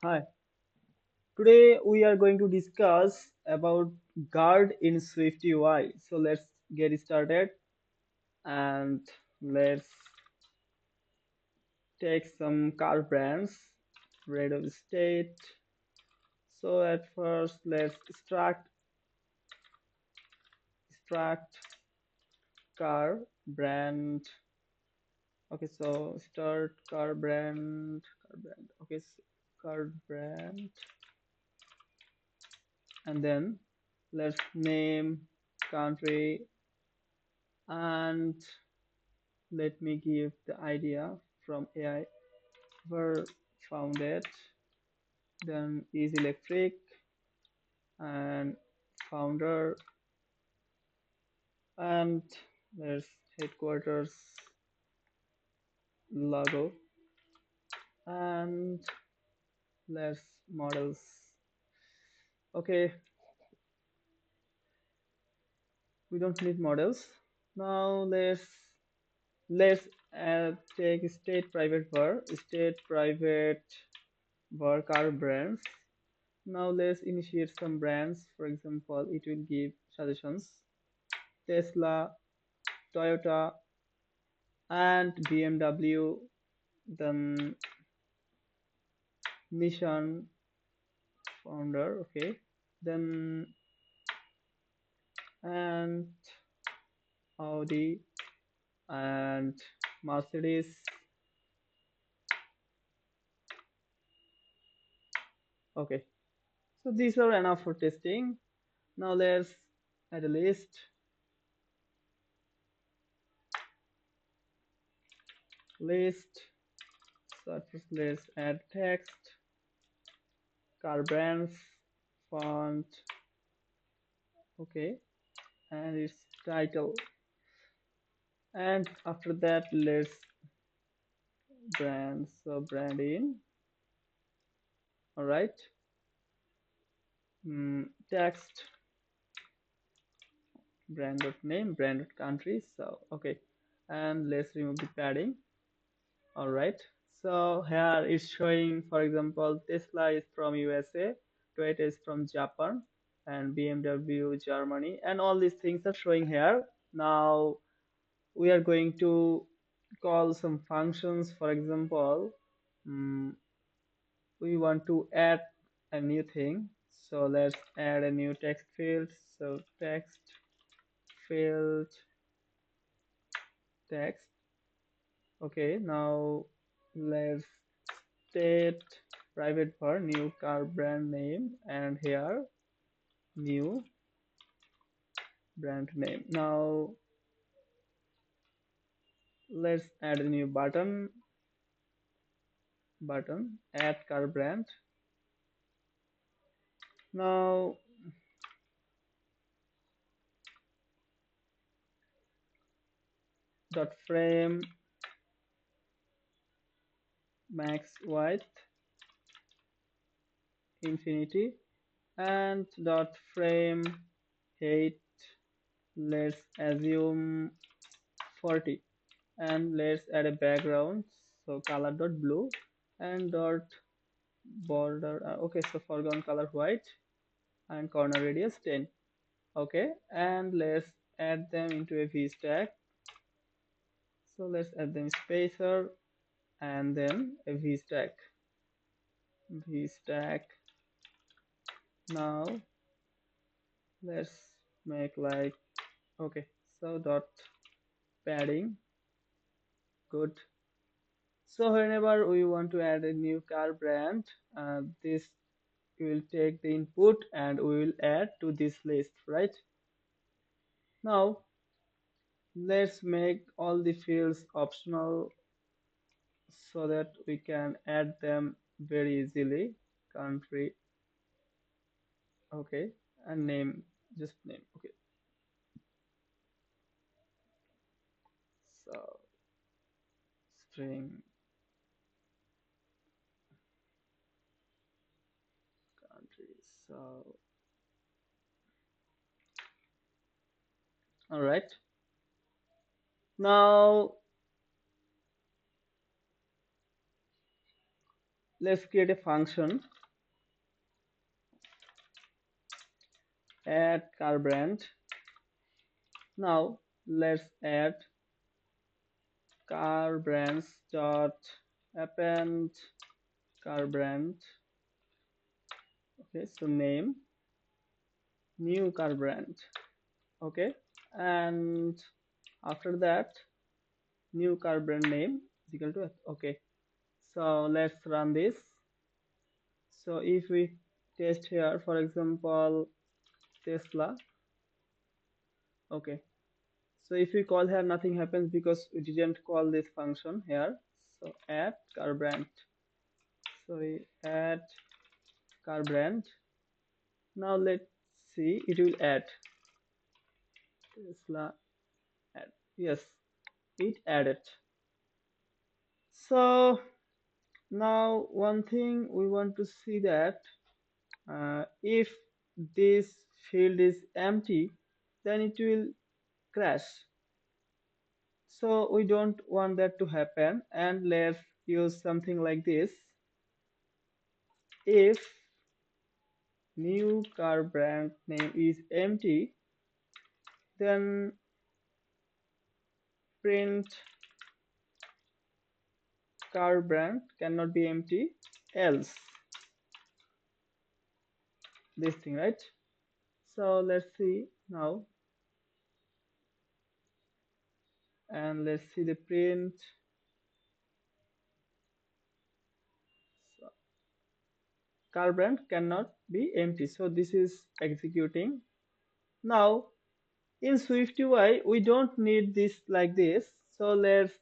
Hi, today we are going to discuss about guard in SwiftUI. So let's get started and let's take some car brands, rate of state. So at first let's extract car brand. Okay, so start car brand. Okay, so car brand, and then let's name country and let me give the idea from AI were founded, then is electric and founder, and there's headquarters logo, and let's models. Okay, we don't need models. Now let's take state private var car brands. Now let's initiate some brands. For example, it will give suggestions: Tesla, Toyota, and BMW, then Nissan founder, okay, then and Audi and Mercedes. Okay, so these are enough for testing. Now let's add a list. So at first let's add text, car brands, font, okay, and its title. And after that let's brand, so brand in, all right. Text, brand name, brand country, so okay, and let's remove the padding. All right, so here it's showing, for example, Tesla is from USA, Toyota is from Japan, and BMW Germany, and all these things are showing here. Now we are going to call some functions. For example, um, we want to add a new thing, so let's add a new text field. So text field text. Okay, now let's state private var new car brand name, and here new brand name. Now let's add a new button, add car brand. Now dot frame max width infinity, and dot frame height, let's assume 40, and let's add a background, so color dot blue, and dot border, okay, so foreground color white, and corner radius 10. Okay, and let's add them into a v stack. So let's add them spacer and then a v stack. Now let's make like, okay, so dot padding, good. So whenever we want to add a new car brand, this will take the input and we will add to this list, right? Now let's make all the fields optional so that we can add them very easily. Country, okay, and name, just name, okay. So string country, so all right. Now let's create a function add car brand. Now let's add car brands dot append car brand. Okay, so name new car brand. Okay, and after that new car brand name is equal to okay. So let's run this. So if we test here, for example, Tesla. Okay, so if we call here, nothing happens because we didn't call this function here. So add car brand. Sorry, add car brand. Now let's see, it will add Tesla. Add. Yes, it added. So now one thing we want to see that if this field is empty, then it will crash. So we don't want that to happen, and let's use something like this. If new car brand name is empty, then print car brand cannot be empty, else this thing, right? So let's see now, and let's see the print. So, car brand cannot be empty, so this is executing. Now in SwiftUI we don't need this like this, so let's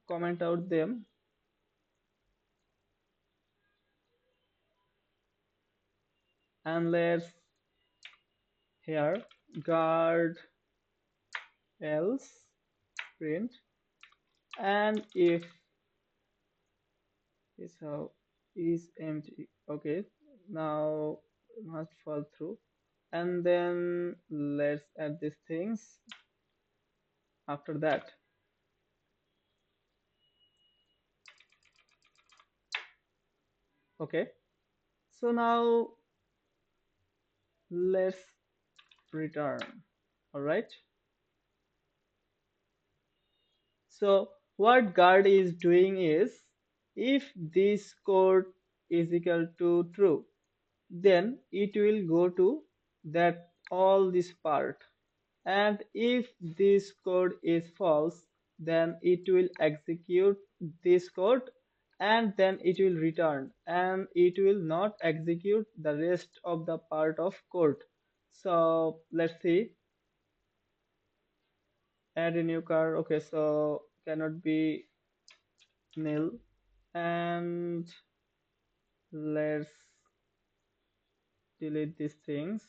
comment out them, and let's here guard else print, and if is how is empty. Okay, now must fall through, and then let's add these things after that. Okay, so now let's return. All right, so what guard is doing is, if this code is equal to true, then it will go to that all this part, and if this code is false, then it will execute this code, and then it will return, and it will not execute the rest of the part of code. So let's see, add a new car. Okay, so cannot be nil, and let's delete these things,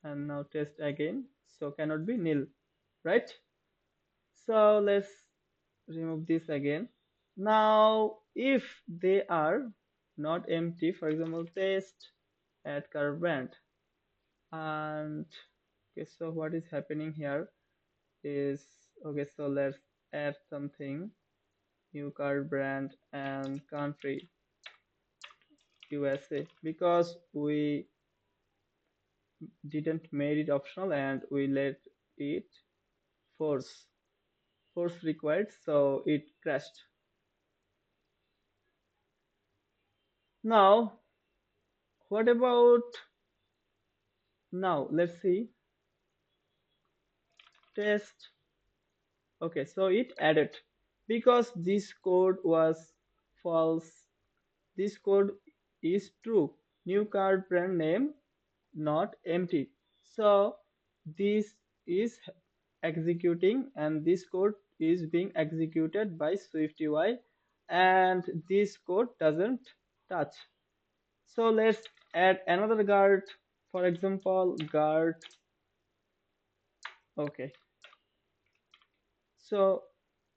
and now test again. So cannot be nil, right? So let's remove this again. Now if they are not empty, for example test add car brand, and okay, so what is happening here is, okay, so let's add something, new car brand and country USA, because we didn't made it optional and we let it force required, so it crashed. Now what about, now let's see test. Okay, so it added, because this code was false, this code is true, new card brand name not empty, so this is executing, and this code is being executed by SwiftUI, and this code doesn't touch. So let's add another guard, for example guard. Okay, so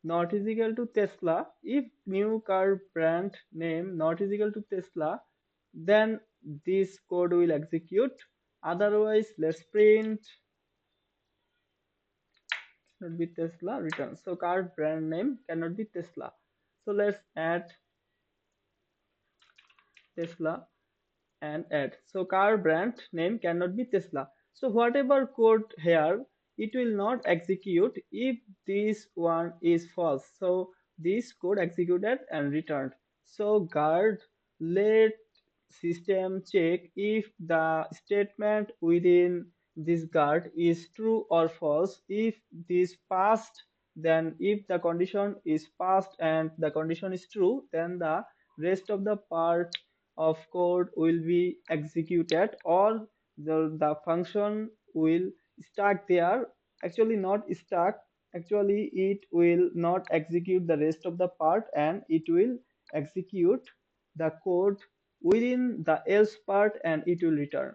not is equal to Tesla. If new car brand name not is equal to Tesla, then this code will execute. Otherwise, let's print not be Tesla return. So car brand name cannot be Tesla. So let's add Tesla and add. So car brand name cannot be Tesla. So whatever code here, it will not execute if this one is false. So this code executed and returned. So guard let system check if the statement within this guard is true or false. If this passed, then if the condition is passed and the condition is true, then the rest of the part of code will be executed, or the function will stuck there. Actually not stuck, actually it will not execute the rest of the part, and it will execute the code within the else part, and it will return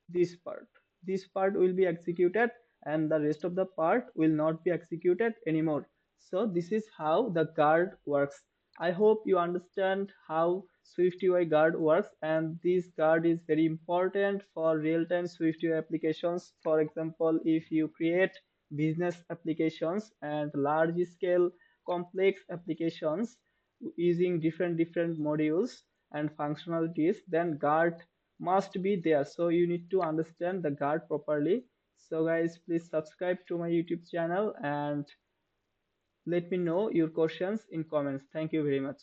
this part. This part will be executed, and the rest of the part will not be executed anymore. So this is how the guard works. I hope you understand how SwiftUI guard works, and this guard is very important for real-time SwiftUI applications. For example, if you create business applications and large-scale complex applications using different modules and functionalities, then guard must be there. So you need to understand the guard properly. So guys, please subscribe to my YouTube channel and let me know your questions in comments. Thank you very much.